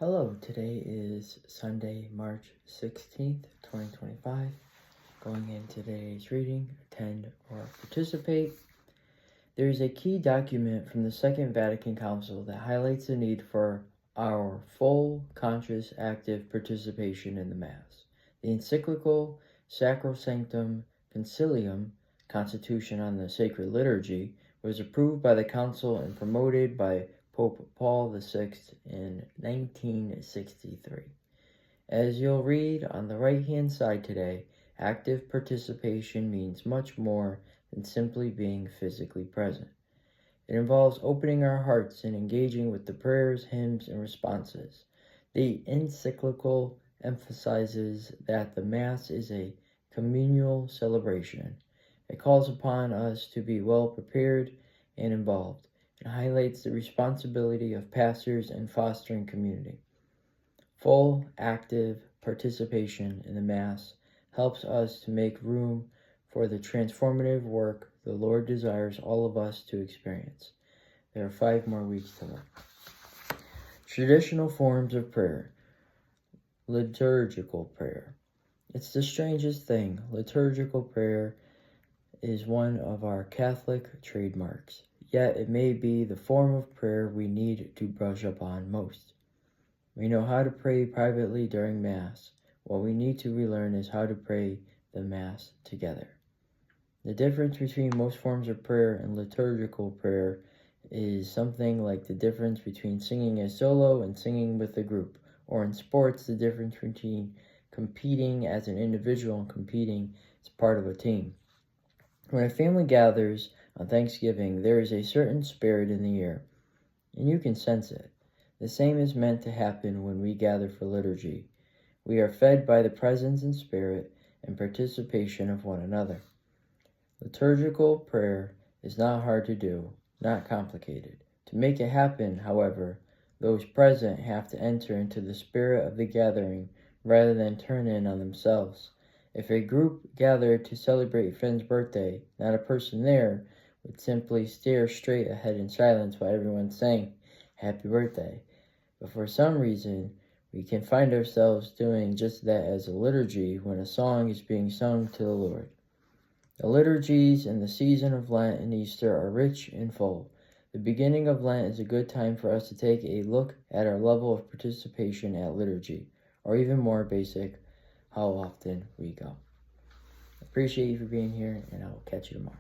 Hello, today is Sunday, March 16th, 2025. Going in today's reading, attend or participate. There is a key document from the Second Vatican Council that highlights the need for our full, conscious, active participation in the Mass. The encyclical Sacrosanctum Concilium, Constitution on the Sacred Liturgy, was approved by the Council and promoted by Pope Paul VI in 1963. As you'll read on the right-hand side today, active participation means much more than simply being physically present. It involves opening our hearts and engaging with the prayers, hymns, and responses. The encyclical emphasizes that the Mass is a communal celebration. It calls upon us to be well prepared and involved, and highlights the responsibility of pastors and fostering community. Full, active participation in the Mass helps us to make room for the transformative work the Lord desires all of us to experience. There are 5 more weeks to work. Traditional forms of prayer. Liturgical prayer. It's the strangest thing. Liturgical prayer is one of our Catholic trademarks. Yet it may be the form of prayer we need to brush up on most. We know how to pray privately during Mass. What we need to relearn is how to pray the Mass together. The difference between most forms of prayer and liturgical prayer is something like the difference between singing as solo and singing with a group, or in sports, the difference between competing as an individual and competing as part of a team. When a family gathers on Thanksgiving, there is a certain spirit in the air, and you can sense it. The same is meant to happen when we gather for liturgy. We are fed by the presence and spirit and participation of one another. Liturgical prayer is not hard to do, not complicated. To make it happen, however, those present have to enter into the spirit of the gathering rather than turn in on themselves. If a group gathered to celebrate a friend's birthday, not a person there would simply stare straight ahead in silence while everyone sang happy birthday. But for some reason, we can find ourselves doing just that as a liturgy when a song is being sung to the Lord. The liturgies in the season of Lent and Easter are rich and full. The beginning of Lent is a good time for us to take a look at our level of participation at liturgy, or even more basic, how often we go. Appreciate you for being here, and I will catch you tomorrow.